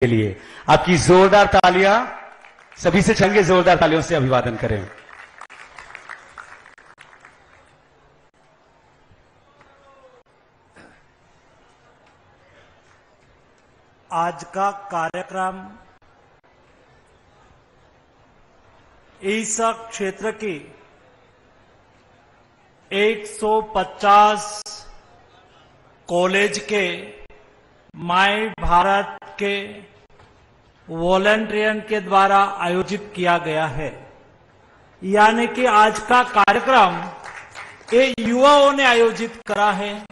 के लिए आपकी जोरदार तालियां, सभी से चंगे जोरदार तालियों से अभिवादन करें। आज का कार्यक्रम इस क्षेत्र की 150 कॉलेज के माय भारत के वॉलंटियर्स के द्वारा आयोजित किया गया है। यानी कि आज का कार्यक्रम ये युवाओं ने आयोजित करा है।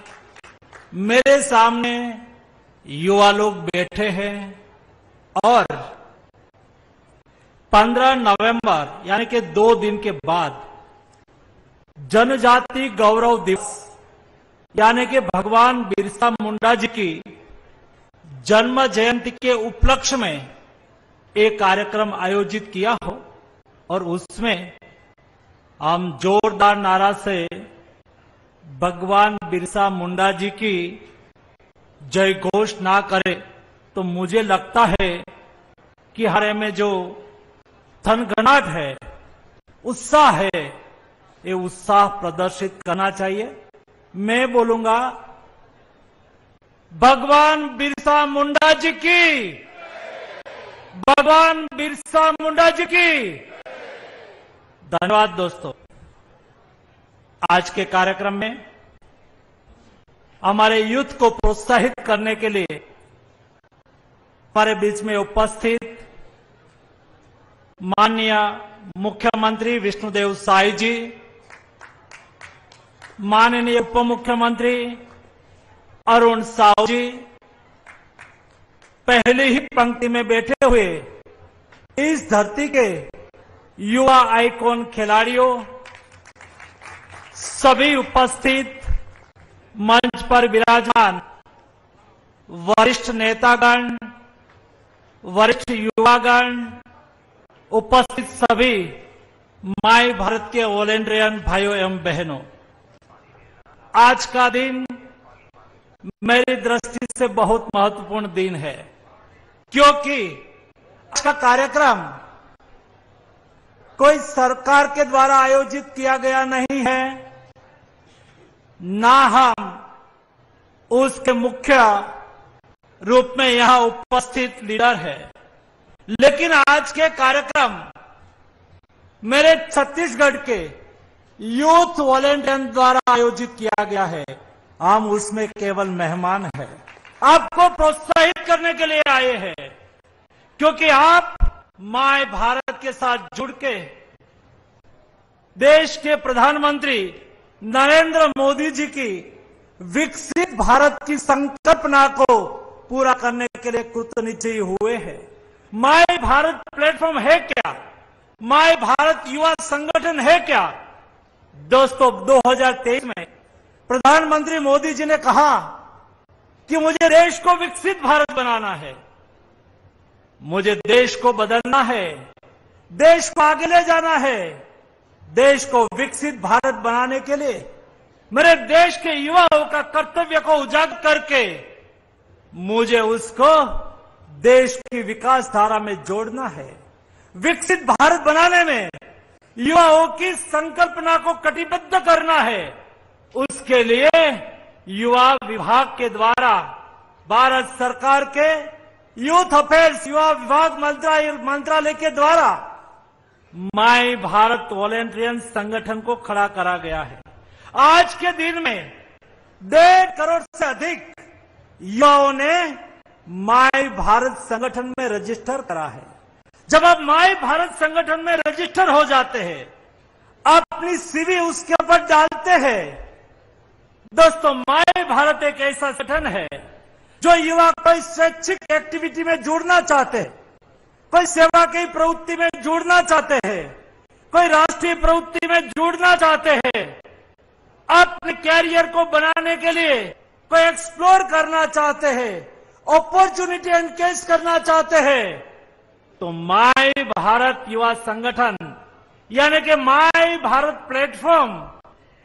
मेरे सामने युवा लोग बैठे हैं और 15 नवंबर यानी कि 2 दिन के बाद जनजाति गौरव दिवस यानी कि भगवान बिरसा मुंडा जी की जन्म जयंती के उपलक्ष्य में एक कार्यक्रम आयोजित किया हो और उसमें हम जोरदार नारा से भगवान बिरसा मुंडा जी की जय घोष ना करें तो मुझे लगता है कि हमारे में जो थनगनाट है, उत्साह है, ये उत्साह प्रदर्शित करना चाहिए। मैं बोलूंगा भगवान बिरसा मुंडा जी की, भगवान बिरसा मुंडा जी की। धन्यवाद दोस्तों। आज के कार्यक्रम में हमारे यूथ को प्रोत्साहित करने के लिए हमारे बीच में उपस्थित माननीय मुख्यमंत्री विष्णुदेव साय जी, माननीय उप मुख्यमंत्री अरुण साहू जी, पहले ही पंक्ति में बैठे हुए इस धरती के युवा आइकॉन खिलाड़ियों, सभी उपस्थित मंच पर विराजमान वरिष्ठ नेतागण, वरिष्ठ युवागण, उपस्थित सभी माय भारत के वॉलंटियर भाइयों एवं बहनों, आज का दिन मेरी दृष्टि से बहुत महत्वपूर्ण दिन है, क्योंकि आज का कार्यक्रम कोई सरकार के द्वारा आयोजित किया गया नहीं है, ना हम उसके मुख्य रूप में यहां उपस्थित लीडर है, लेकिन आज के कार्यक्रम मेरे छत्तीसगढ़ के यूथ वॉलंटियर द्वारा आयोजित किया गया है। हम उसमें केवल मेहमान हैं, आपको प्रोत्साहित करने के लिए आए हैं, क्योंकि आप माय भारत के साथ जुड़ के देश के प्रधानमंत्री नरेंद्र मोदी जी की विकसित भारत की संकल्पना को पूरा करने के लिए कृतनिश्चयी हुए हैं। माय भारत प्लेटफॉर्म है क्या? माय भारत युवा संगठन है क्या? दोस्तों, 2023 में प्रधानमंत्री मोदी जी ने कहा कि मुझे देश को विकसित भारत बनाना है, मुझे देश को बदलना है, देश को आगे ले जाना है। देश को विकसित भारत बनाने के लिए मेरे देश के युवाओं का कर्तव्य को उजागर करके मुझे उसको देश की विकास धारा में जोड़ना है। विकसित भारत बनाने में युवाओं की संकल्पना को कटिबद्ध करना है। उसके लिए युवा विभाग के द्वारा भारत सरकार के यूथ अफेयर्स युवा विभाग मंत्रालय के द्वारा माय भारत वॉलंटियर संगठन को खड़ा करा गया है। आज के दिन में 1.5 करोड़ से अधिक युवाओं ने माय भारत संगठन में रजिस्टर करा है। जब आप माय भारत संगठन में रजिस्टर हो जाते हैं, अपनी सीवी उसके ऊपर डालते हैं। दोस्तों, माय भारत एक ऐसा संगठन है जो युवा कोई शैक्षिक एक्टिविटी में जुड़ना चाहते हैं, कोई सेवा की प्रवृत्ति में जुड़ना चाहते हैं, कोई राष्ट्रीय प्रवृत्ति में जुड़ना चाहते हैं, अपने कैरियर को बनाने के लिए कोई एक्सप्लोर करना चाहते हैं, अपॉर्चुनिटी एनकेज करना चाहते हैं, तो माय भारत युवा संगठन यानी कि माय भारत प्लेटफॉर्म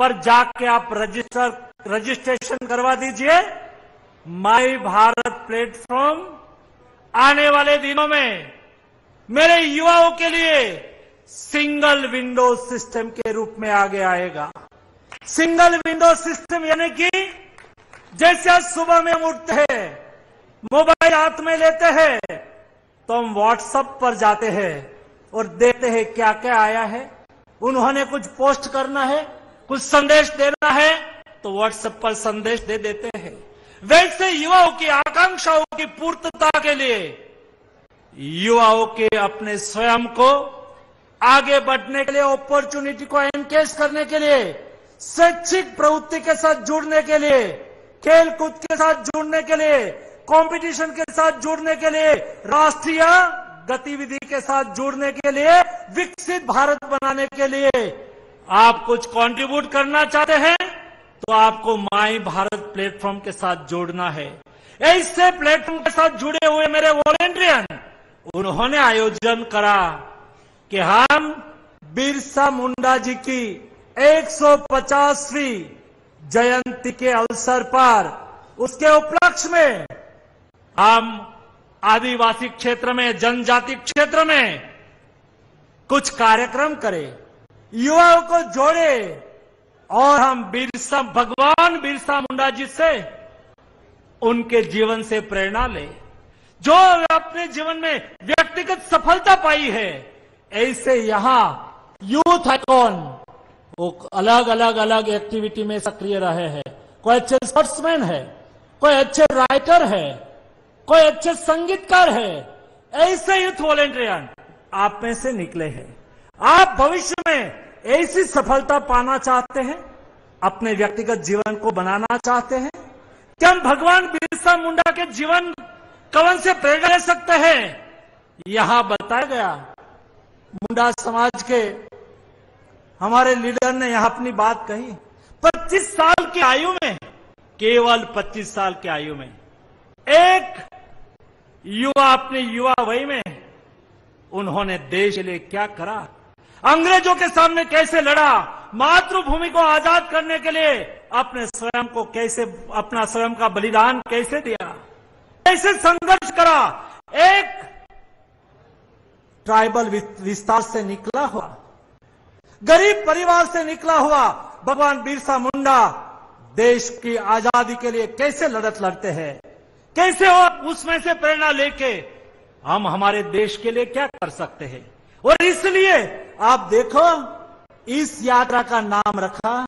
पर जाके आप रजिस्ट्रेशन करवा दीजिए। माय भारत प्लेटफॉर्म आने वाले दिनों में मेरे युवाओं के लिए सिंगल विंडो सिस्टम के रूप में आगे आएगा। सिंगल विंडो सिस्टम यानी कि जैसे आज सुबह में हम उठते हैं, मोबाइल हाथ में लेते हैं, तो हम व्हाट्सएप पर जाते हैं और देखते हैं क्या क्या आया है। उन्होंने कुछ पोस्ट करना है, कुछ संदेश देना है, तो व्हाट्सएप पर संदेश दे देते हैं। वैसे युवाओं की आकांक्षाओं की पूर्तता के लिए युवाओं के अपने स्वयं को आगे बढ़ने के लिए, अपॉर्चुनिटी को एनकेज करने के लिए, शैक्षिक प्रवृत्ति के साथ जुड़ने के लिए, खेल कूद के साथ जुड़ने के लिए, कंपटीशन के साथ जुड़ने के लिए, राष्ट्रीय गतिविधि के साथ जुड़ने के लिए, विकसित भारत बनाने के लिए आप कुछ कंट्रीब्यूट करना चाहते हैं तो आपको माई भारत प्लेटफॉर्म के साथ जोड़ना है। ऐसे प्लेटफॉर्म के साथ जुड़े हुए मेरे वॉलेंटियन, उन्होंने आयोजन करा कि हम बिरसा मुंडा जी की 150वीं जयंती के अवसर पर, उसके उपलक्ष्य में हम आदिवासी क्षेत्र में, जनजाति क्षेत्र में कुछ कार्यक्रम करें, युवाओं को जोड़े और हम भगवान बिरसा मुंडा जी से, उनके जीवन से प्रेरणा ले। जो अपने जीवन में व्यक्तिगत सफलता पाई है, ऐसे यहां यूथ आइकॉन वो अलग एक्टिविटी में सक्रिय रहे हैं। कोई अच्छे स्पोर्ट्समैन है, कोई अच्छे राइटर है, कोई अच्छे संगीतकार है। ऐसे यूथ वॉलेंटियर आप में से निकले हैं। आप भविष्य में ऐसी सफलता पाना चाहते हैं, अपने व्यक्तिगत जीवन को बनाना चाहते हैं, क्या हम भगवान बिरसा मुंडा के जीवन कवन से प्रेरणा ले सकते हैं? यहां बताया गया। मुंडा समाज के हमारे लीडर ने यहां अपनी बात कही। 25 साल की आयु में, केवल 25 साल की आयु में एक युवा अपने युवा वय में उन्होंने देश के लिए क्या करा, अंग्रेजों के सामने कैसे लड़ा, मातृभूमि को आजाद करने के लिए अपने स्वयं को कैसे, अपना स्वयं का बलिदान कैसे दिया, कैसे संघर्ष करा। एक ट्राइबल विस्तार से निकला हुआ, गरीब परिवार से निकला हुआ भगवान बिरसा मुंडा देश की आजादी के लिए कैसे लड़त लड़ते हैं, कैसे हो उसमें से प्रेरणा लेके हम हमारे देश के लिए क्या कर सकते हैं। और इसलिए आप देखो, इस यात्रा का नाम रखा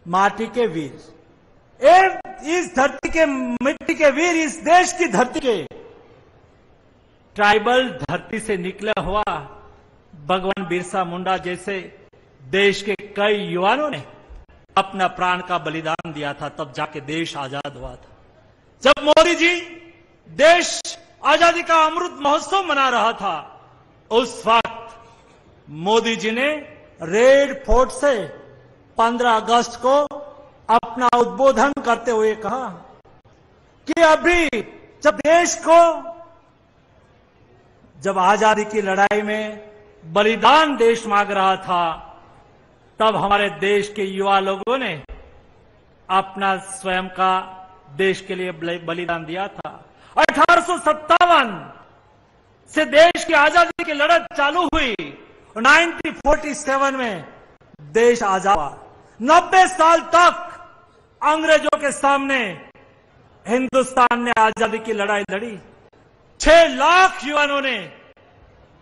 माटी के वीर। इस धरती के मिट्टी के वीर, इस देश की धरती के ट्राइबल धरती से निकला हुआ भगवान बिरसा मुंडा जैसे देश के कई युवाओं ने अपना प्राण का बलिदान दिया था, तब जाके देश आजाद हुआ था। जब मोदी जी देश आजादी का अमृत महोत्सव मना रहा था, उस वक्त मोदी जी ने रेड फोर्ट से 15 अगस्त को अपना उद्बोधन करते हुए कहा कि अभी जब देश को, जब आजादी की लड़ाई में बलिदान देश मांग रहा था, तब हमारे देश के युवा लोगों ने अपना स्वयं का देश के लिए बलिदान दिया था। 1857 से देश की आजादी की लड़त चालू हुई, 1947 में देश आजाद हुआ। 90 साल तक अंग्रेजों के सामने हिंदुस्तान ने आजादी की लड़ाई लड़ी। 6 लाख युवाओं ने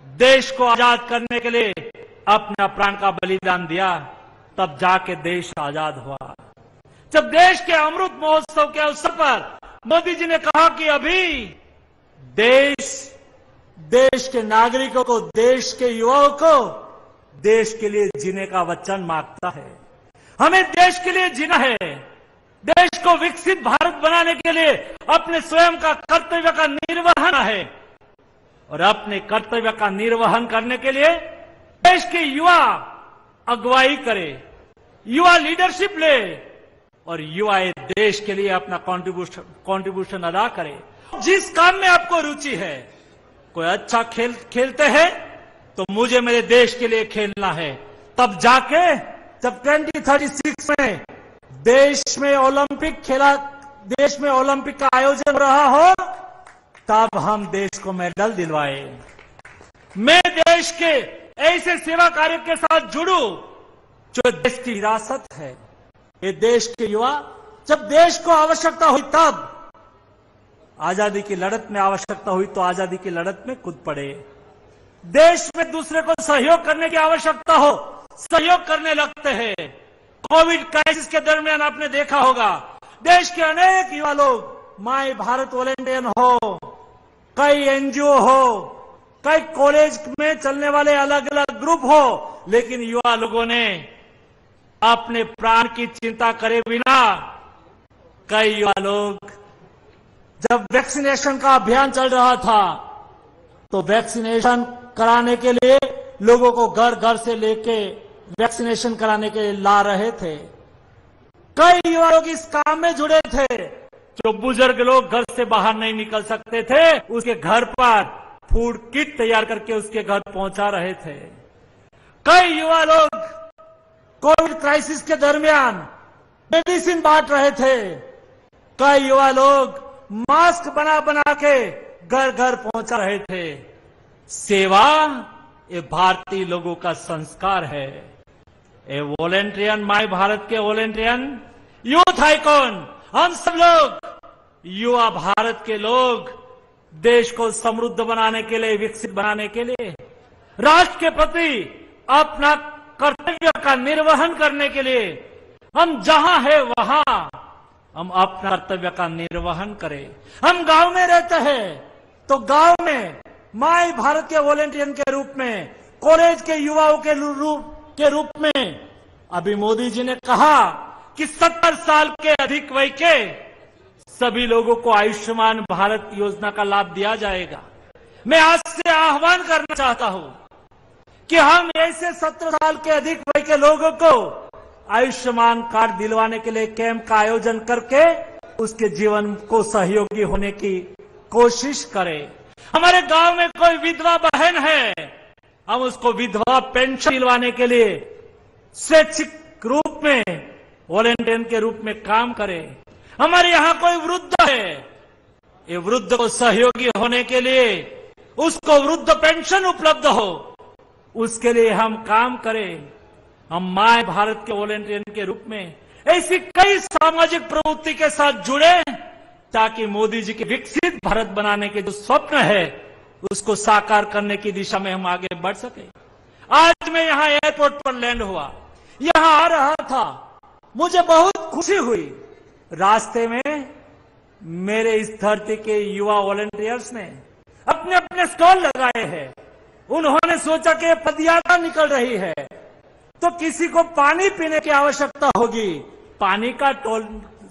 देश को आजाद करने के लिए अपना प्राण का बलिदान दिया, तब जाके देश आजाद हुआ। जब देश के अमृत महोत्सव के अवसर पर मोदी जी ने कहा कि अभी देश के नागरिकों को, देश के युवाओं को देश के लिए जीने का वचन मांगता है। हमें देश के लिए जीना है, देश को विकसित भारत बनाने के लिए अपने स्वयं का कर्तव्य का निर्वहन है, और अपने कर्तव्य का निर्वहन करने के लिए देश के युवा अगुवाई करे, युवा लीडरशिप ले और युवा देश के लिए अपना कंट्रीब्यूशन अदा करे। जिस काम में आपको रुचि है, कोई अच्छा खेलते हैं तो मुझे मेरे देश के लिए खेलना है, तब जाके जब 2036 में देश में ओलंपिक का आयोजन हो रहा हो, तब हम देश को मेडल दिलवाए। मैं देश के ऐसे सेवा कार्य के साथ जुड़ूं जो देश की विरासत है। ये देश के युवा जब देश को आवश्यकता हुई तब आजादी की लड़त में आवश्यकता हुई तो आजादी की लड़त में कूद पड़े। देश में दूसरे को सहयोग करने की आवश्यकता हो सहयोग करने लगते हैं। कोविड क्राइसिस के दरमियान आपने देखा होगा देश के अनेक युवा लोग माय भारत वॉलेंटियर हो, कई एनजीओ हो, कई कॉलेज में चलने वाले अलग अलग ग्रुप हो, लेकिन युवा लोगों ने अपने प्राण की चिंता करे बिना कई युवा लोग जब वैक्सीनेशन का अभियान चल रहा था तो वैक्सीनेशन कराने के लिए लोगों को घर घर से लेके वैक्सीनेशन कराने के लिए ला रहे थे। कई युवा लोग इस काम में जुड़े थे। जो बुजुर्ग लोग घर से बाहर नहीं निकल सकते थे उसके घर पर फूड किट तैयार करके उसके घर पहुंचा रहे थे। कई युवा लोग कोविड क्राइसिस के दरमियान मेडिसिन बांट रहे थे। कई युवा लोग मास्क बना बना के घर घर पहुंचा रहे थे। सेवा ये भारतीय लोगों का संस्कार है। ये वॉलेंटियन माय भारत के वॉलेंटियन यूथ आइकॉन हम सब लोग युवा भारत के लोग देश को समृद्ध बनाने के लिए विकसित बनाने के लिए राष्ट्र के प्रति अपना कर्तव्य का निर्वहन करने के लिए हम जहां है वहां हम अपना कर्तव्य का निर्वहन करें। हम गांव में रहते हैं तो गांव में माय भारत के वॉलेंटियर के रूप में कॉलेज के युवाओं के रूप में अभी मोदी जी ने कहा कि 70 साल के अधिक वय के सभी लोगों को आयुष्मान भारत योजना का लाभ दिया जाएगा। मैं आज से आह्वान करना चाहता हूं कि हम ऐसे 17 साल के अधिक वय के लोगों को आयुष्मान कार्ड दिलवाने के लिए कैंप का आयोजन करके उसके जीवन को सहयोगी होने की कोशिश करें। हमारे गांव में कोई विधवा बहन है हम उसको विधवा पेंशन दिलवाने के लिए स्वैच्छिक रूप में वॉलेंटियर के रूप में काम करें। हमारे यहां कोई वृद्ध है ये वृद्ध को सहयोगी होने के लिए उसको वृद्ध पेंशन उपलब्ध हो उसके लिए हम काम करें। हम माय भारत के वॉलेंटियर के रूप में ऐसी कई सामाजिक प्रवृत्ति के साथ जुड़े ताकि मोदी जी के विकसित भारत बनाने के जो स्वप्न है उसको साकार करने की दिशा में हम आगे बढ़ सके। आज मैं यहां एयरपोर्ट पर लैंड हुआ, यहां आ रहा था, मुझे बहुत खुशी हुई। रास्ते में मेरे इस धरती के युवा वॉलेंटियर्स ने अपने अपने स्टॉल लगाए हैं। उन्होंने सोचा कि पदयात्रा निकल रही है तो किसी को पानी पीने की आवश्यकता होगी। पानी का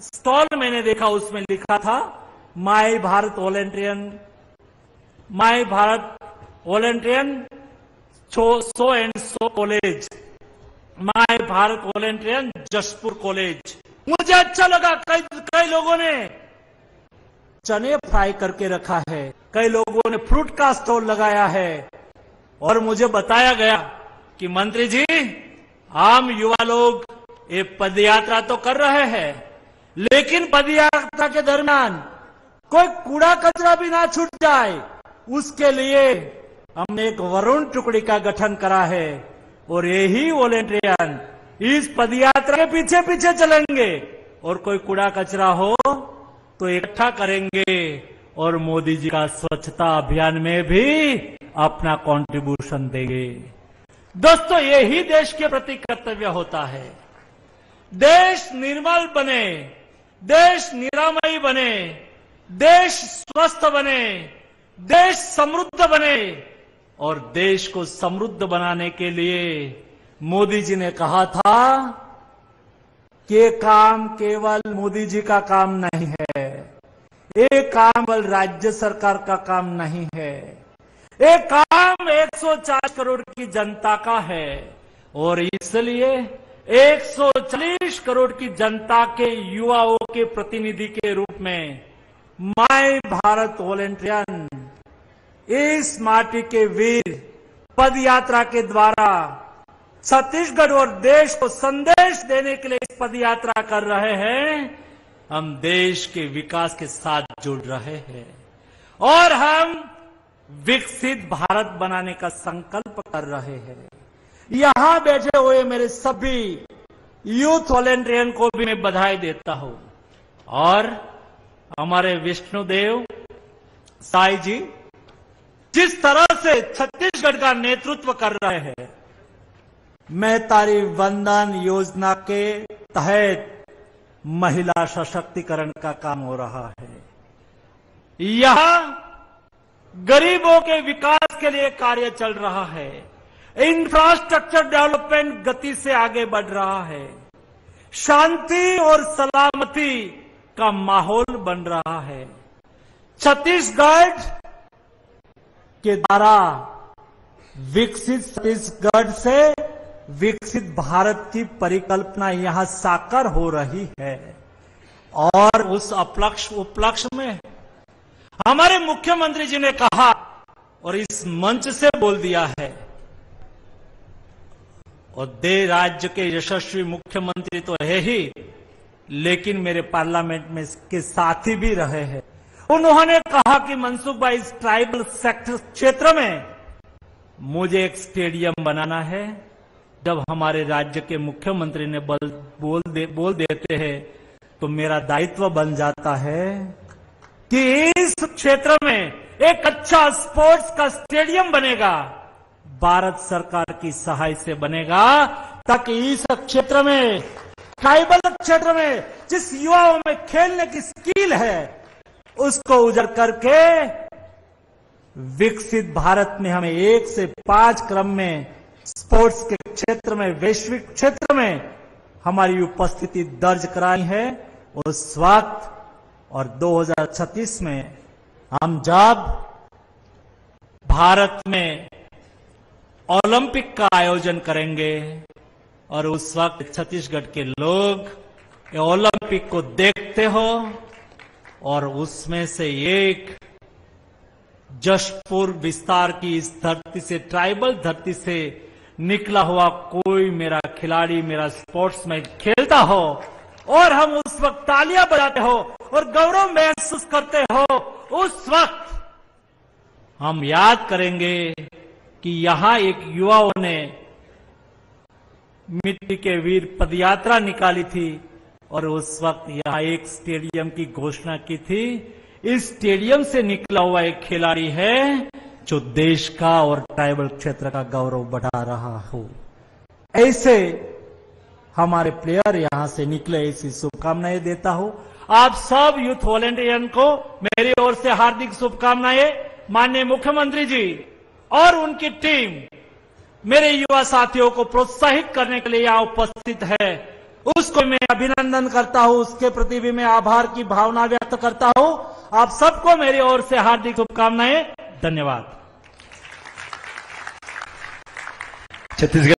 स्टॉल मैंने देखा, उसमें लिखा था my Bharat volunteer so and so college, my Bharat volunteer Jashpur college. मुझे अच्छा लगा। कई लोगों ने चने फ्राई करके रखा है, कई लोगों ने फ्रूट का स्टॉल लगाया है और मुझे बताया गया कि मंत्री जी हम युवा लोग ये पदयात्रा तो कर रहे हैं लेकिन पदयात्रा के दरमियान कोई कूड़ा कचरा भी ना छूट जाए उसके लिए हमने एक वरुण टुकड़ी का गठन करा है और यही वॉलेंटियर इस पदयात्रा के पीछे पीछे चलेंगे और कोई कूड़ा कचरा हो तो इकट्ठा करेंगे और मोदी जी का स्वच्छता अभियान में भी अपना कंट्रीब्यूशन देंगे। दोस्तों यही देश के प्रति कर्तव्य होता है। देश निर्मल बने, देश निरामयी बने, देश स्वस्थ बने, देश समृद्ध बने और देश को समृद्ध बनाने के लिए मोदी जी ने कहा था कि ये काम केवल मोदी जी का काम नहीं है, ये काम केवल राज्य सरकार का काम नहीं है, ये काम 140 करोड़ की जनता का है और इसलिए 140 करोड़ की जनता के युवाओं के प्रतिनिधि के रूप में माय भारत वॉलेंटियर इस माटी के वीर पद यात्रा के द्वारा छत्तीसगढ़ और देश को संदेश देने के लिए इस पद यात्रा कर रहे हैं। हम देश के विकास के साथ जुड़ रहे हैं और हम विकसित भारत बनाने का संकल्प कर रहे हैं। यहां बैठे हुए मेरे सभी यूथ वॉलेंटियन को भी मैं बधाई देता हूं और हमारे विष्णुदेव साई जी जिस तरह से छत्तीसगढ़ का नेतृत्व कर रहे हैं, मैतारी वंदन योजना के तहत महिला सशक्तिकरण का काम हो रहा है। यहां गरीबों के विकास के लिए कार्य चल रहा है। इंफ्रास्ट्रक्चर डेवलपमेंट गति से आगे बढ़ रहा है। शांति और सलामती का माहौल बन रहा है। छत्तीसगढ़ के द्वारा विकसित छत्तीसगढ़ से विकसित भारत की परिकल्पना यहां साकार हो रही है। और उस उपलक्ष्य में हमारे मुख्यमंत्री जी ने कहा और इस मंच से बोल दिया है, और दे राज्य के यशस्वी मुख्यमंत्री तो है ही, लेकिन मेरे पार्लियामेंट में के साथी भी रहे हैं। उन्होंने कहा कि मनसुख भाई इस ट्राइबल सेक्टर क्षेत्र में मुझे एक स्टेडियम बनाना है। जब हमारे राज्य के मुख्यमंत्री ने बोल देते हैं तो मेरा दायित्व बन जाता है कि इस क्षेत्र में एक अच्छा स्पोर्ट्स का स्टेडियम बनेगा, भारत सरकार की सहायता से बनेगा, ताकि इस क्षेत्र में ट्राइबल क्षेत्र में जिस युवाओं में खेलने की स्किल है उसको उजागर करके विकसित भारत में हमें 1 से 5 क्रम में स्पोर्ट्स के क्षेत्र में, वैश्विक क्षेत्र में हमारी उपस्थिति दर्ज कराई है। उस वक्त और 2036 में हम जब भारत में ओलंपिक का आयोजन करेंगे और उस वक्त छत्तीसगढ़ के लोग ओलंपिक को देखते हो और उसमें से एक जशपुर विस्तार की इस धरती से, ट्राइबल धरती से निकला हुआ कोई मेरा खिलाड़ी, मेरा स्पोर्ट्समैन खेलता हो और हम उस वक्त तालियां बजाते हो और गौरव महसूस करते हो, उस वक्त हम याद करेंगे कि यहां एक युवाओं ने मिट्टी के वीर पदयात्रा निकाली थी और उस वक्त यहां एक स्टेडियम की घोषणा की थी। इस स्टेडियम से निकला हुआ एक खिलाड़ी है जो देश का और ट्राइबल क्षेत्र का गौरव बढ़ा रहा हो। ऐसे हमारे प्लेयर यहां से निकले, ऐसी शुभकामनाएं देता हूं। आप सब यूथ वॉलेंटियन को मेरी ओर से हार्दिक शुभकामनाएं। माननीय मुख्यमंत्री जी और उनकी टीम मेरे युवा साथियों को प्रोत्साहित करने के लिए यहां उपस्थित है, उसको मैं अभिनंदन करता हूं, उसके प्रति भी मैं आभार की भावना व्यक्त करता हूं। आप सबको मेरी ओर से हार्दिक शुभकामनाएं। धन्यवाद। छत्तीसगढ़